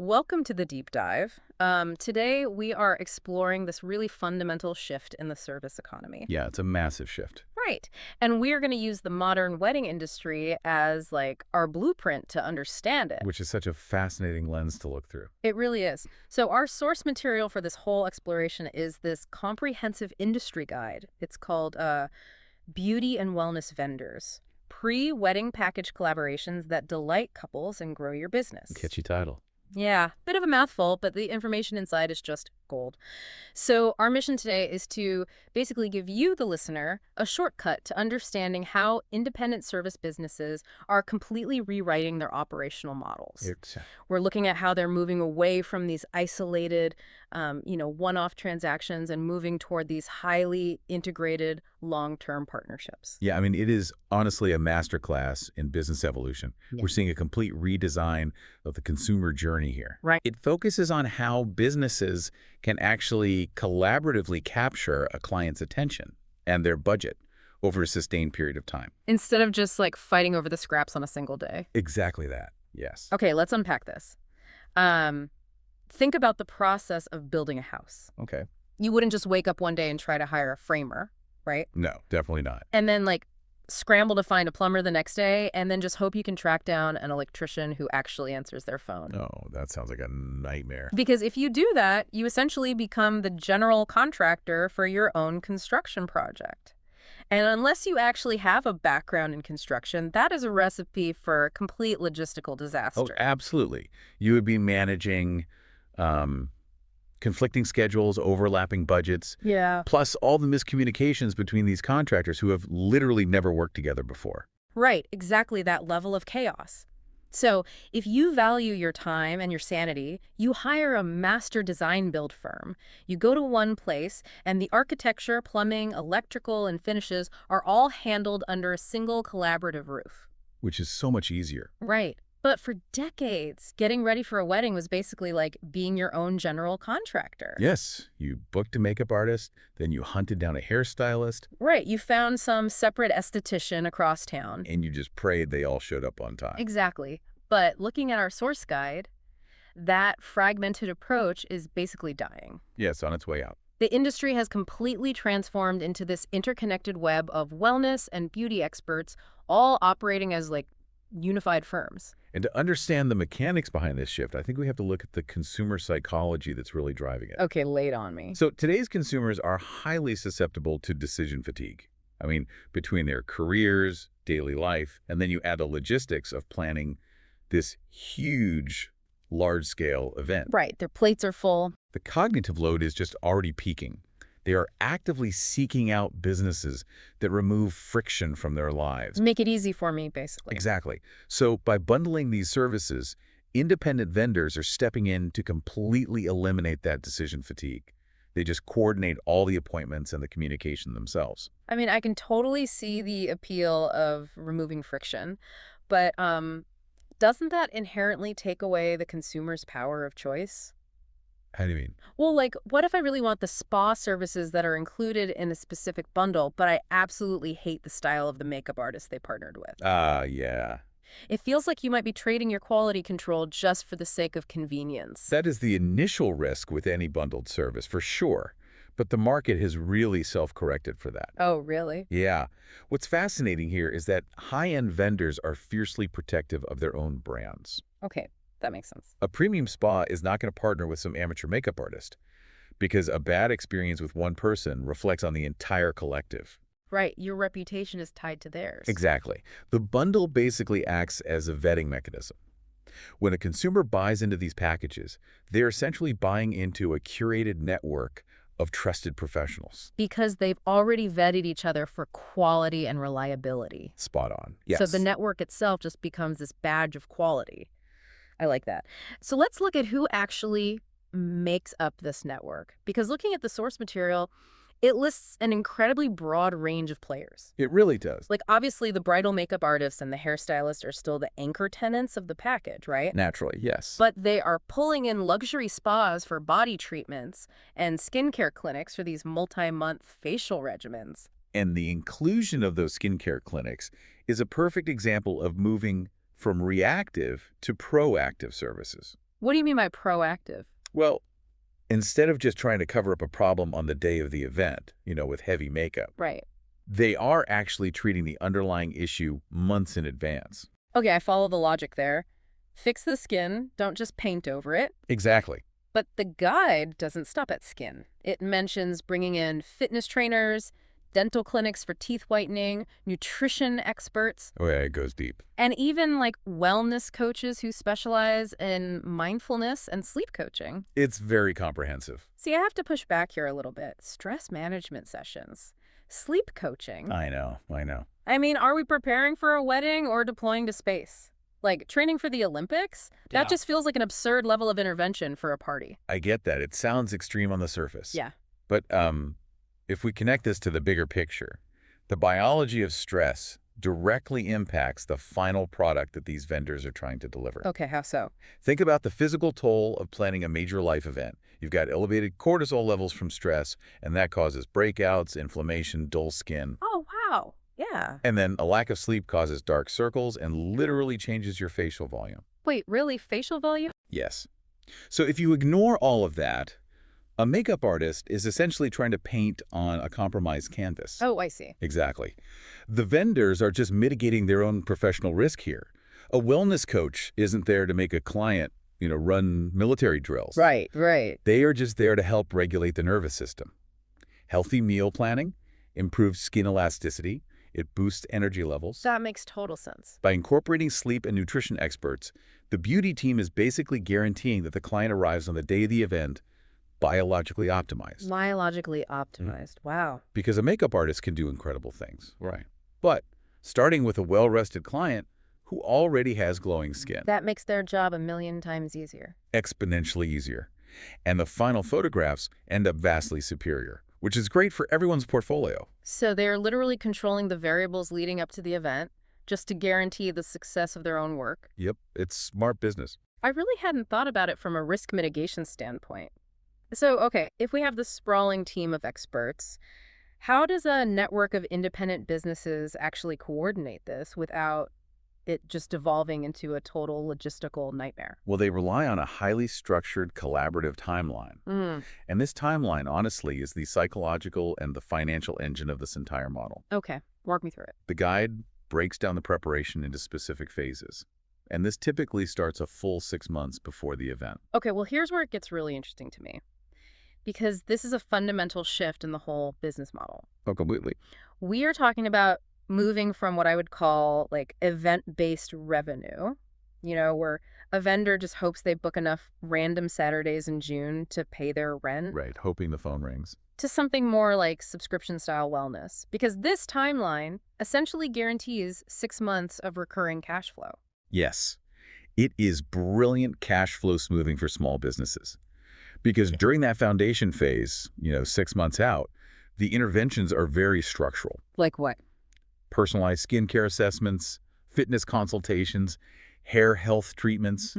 Welcome to the deep dive. Today, we are exploring this really fundamental shift in the service economy. Yeah, it's a massive shift. Right. And we are going to use the modern wedding industry as like our blueprint to understand it. Which is such a fascinating lens to look through. It really is. So, our source material for this whole exploration is this comprehensive industry guide. It's called Beauty and Wellness Vendors, Pre-Wedding Package Collaborations that Delight Couples and Grow Your Business. Catchy title. Yeah, bit of a mouthful, but the information inside is just gold. So, our mission today is to basically give you, the listener, a shortcut to understanding how independent service businesses are completely rewriting their operational models. Exactly. We're looking at how they're moving away from these isolated, one-off transactions and moving toward these highly integrated long-term partnerships. Yeah, I mean, it is honestly a masterclass in business evolution. Yeah. We're seeing a complete redesign of the consumer journey here. Right. It focuses on how businesses can actually collaboratively capture a client's attention and their budget over a sustained period of time. Instead of just like fighting over the scraps on a single day. Exactly that. Yes. Okay, let's unpack this. Think about the process of building a house. Okay. You wouldn't just wake up one day and try to hire a framer, right? No, definitely not. And then like scramble to find a plumber the next day and then just hope you can track down an electrician who actually answers their phone. Oh, that sounds like a nightmare. Because if you do that, you essentially become the general contractor for your own construction project. And unless you actually have a background in construction, that is a recipe for complete logistical Oh, disaster. absolutely. You would be managing conflicting schedules, overlapping budgets, Yeah. plus all the miscommunications between these contractors who have literally never worked together before. Right, exactly that level of chaos. So, if you value your time and your sanity, you hire a master design build firm. You go to one place, and the architecture, plumbing, electrical, and finishes are all handled under a single collaborative roof. Which is so much easier. Right. But for decades, getting ready for a wedding was basically like being your own general contractor. Yes, you booked a makeup artist, then you hunted down a hairstylist, Right. You found some separate esthetician across town. and you just prayed they all showed up on time. Exactly. But looking at our source guide, that fragmented approach is basically dying. Yes, on its way out. The industry has completely transformed into this interconnected web of wellness and beauty experts, all operating as like unified firms. And to understand the mechanics behind this shift, I think we have to look at the consumer psychology that's really driving it. Okay, lay it on me. So today's consumers are highly susceptible to decision fatigue. I mean, between their careers, daily life, and then you add the logistics of planning this huge, large-scale event. Right, their plates are full. The cognitive load is just already peaking. They are actively seeking out businesses that remove friction from their lives. Make it easy for me, basically. Exactly. So by bundling these services, independent vendors are stepping in to completely eliminate that decision fatigue. They just coordinate all the appointments and the communication themselves. I mean, I can totally see the appeal of removing friction, but doesn't that inherently take away the consumer's power of choice? How do you mean? Well, like, what if I really want the spa services that are included in a specific bundle, but I absolutely hate the style of the makeup artist they partnered with? Yeah. It feels like you might be trading your quality control just for the sake of convenience. That is the initial risk with any bundled service, for sure. But the market has really self-corrected for that. Oh, really? Yeah. What's fascinating here is that high-end vendors are fiercely protective of their own brands. Okay, that makes sense. A premium spa is not going to partner with some amateur makeup artist because a bad experience with one person reflects on the entire collective. Right, your reputation is tied to theirs. Exactly. The bundle basically acts as a vetting mechanism. When a consumer buys into these packages, they're essentially buying into a curated network of trusted professionals. Because they've already vetted each other for quality and reliability. Spot on. Yes. So the network itself just becomes this badge of quality. I like that. So let's look at who actually makes up this network. Because looking at the source material, it lists an incredibly broad range of players. It really does. Like, obviously, the bridal makeup artist and the hairstylist are still the anchor tenants of the package, right? Naturally, yes. But they are pulling in luxury spas for body treatments and skincare clinics for these multi-month facial regimens. And the inclusion of those skincare clinics is a perfect example of moving from reactive to proactive services. What do you mean by proactive? Well, instead of just trying to cover up a problem on the day of the event, with heavy makeup, Right. they are actually treating the underlying issue months in advance. Okay, I follow the logic there. Fix the skin, don't just paint over it. Exactly. But the guide doesn't stop at skin. It mentions bringing in fitness trainers, dental clinics for teeth whitening, nutrition experts, Oh, yeah, it goes deep. and even like wellness coaches who specialize in mindfulness and sleep coaching. It's very comprehensive. See, I have to push back here a little bit. Stress management sessions, sleep coaching. I know. I mean, are we preparing for a wedding or deploying to space? Like, training for the Olympics? Yeah. That just feels like an absurd level of intervention for a party. I get that. It sounds extreme on the surface. Yeah. But if we connect this to the bigger picture, the biology of stress directly impacts the final product that these vendors are trying to deliver. Okay, how so? Think about the physical toll of planning a major life event. You've got elevated cortisol levels from stress, and that causes breakouts, inflammation, dull skin. Oh, wow. Yeah. And then a lack of sleep causes dark circles and literally changes your facial volume. Wait, really? Facial volume? Yes. So if you ignore all of that, a makeup artist is essentially trying to paint on a compromised canvas. Oh, I see. Exactly. The vendors are just mitigating their own professional risk here. A wellness coach isn't there to make a client, run military drills. Right. They are just there to help regulate the nervous system. Healthy meal planning improves skin elasticity. It boosts energy levels. That makes total sense. By incorporating sleep and nutrition experts, the beauty team is basically guaranteeing that the client arrives on the day of the event biologically optimized. Biologically optimized. Wow. Because a makeup artist can do incredible things. Right. But starting with a well-rested client who already has glowing skin. That makes their job a million times easier. Exponentially easier. And the final photographs end up vastly superior, which is great for everyone's portfolio. So they're literally controlling the variables leading up to the event just to guarantee the success of their own work. Yep, it's smart business. I really hadn't thought about it from a risk mitigation standpoint. So, okay, if we have this sprawling team of experts, how does a network of independent businesses actually coordinate this without it just devolving into a total logistical nightmare? Well, they rely on a highly structured, collaborative timeline. And this timeline, honestly, is the psychological and the financial engine of this entire model. Okay, walk me through it. The guide breaks down the preparation into specific phases. And this typically starts a full 6 months before the event. Okay, well, here's where it gets really interesting to me, because this is a fundamental shift in the whole business model. Oh, completely. We are talking about moving from what I would call like event-based revenue, where a vendor just hopes they book enough random Saturdays in June to pay their rent, Right, hoping the phone rings. to something more like subscription-style wellness. Because this timeline essentially guarantees 6 months of recurring cash flow. Yes, it is brilliant cash flow smoothing for small businesses. Because during that foundation phase, 6 months out, the interventions are very structural. Like what? Personalized skincare assessments, fitness consultations, hair health treatments.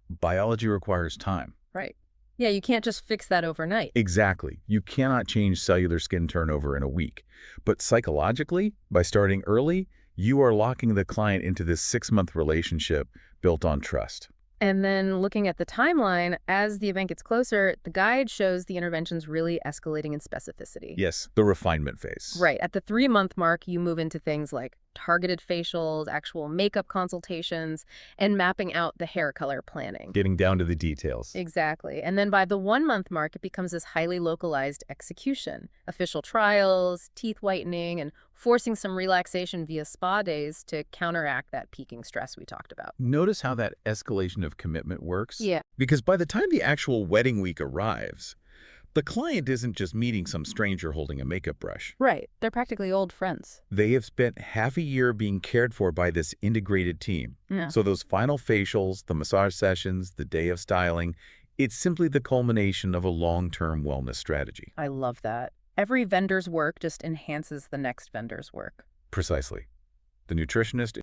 Biology requires time. Right. Yeah, you can't just fix that overnight. Exactly. You cannot change cellular skin turnover in a week. But psychologically, by starting early, you are locking the client into this 6-month relationship built on trust. And then looking at the timeline, as the event gets closer, the guide shows the interventions really escalating in specificity. Yes, the refinement phase. Right. At the 3-month mark, you move into things like targeted facials, actual makeup consultations, and mapping out the hair color planning. Getting down to the details. Exactly. And then by the 1-month mark, it becomes this highly localized execution. Official trials, teeth whitening, and forcing some relaxation via spa days to counteract that peaking stress we talked about. Notice how that escalation of commitment works? Yeah. Because by the time the actual wedding week arrives, the client isn't just meeting some stranger holding a makeup brush. Right. They're practically old friends. They have spent half a year being cared for by this integrated team. Yeah. So those final facials, the massage sessions, the day of styling, it's simply the culmination of a long-term wellness strategy. I love that. Every vendor's work just enhances the next vendor's work. Precisely. The nutritionist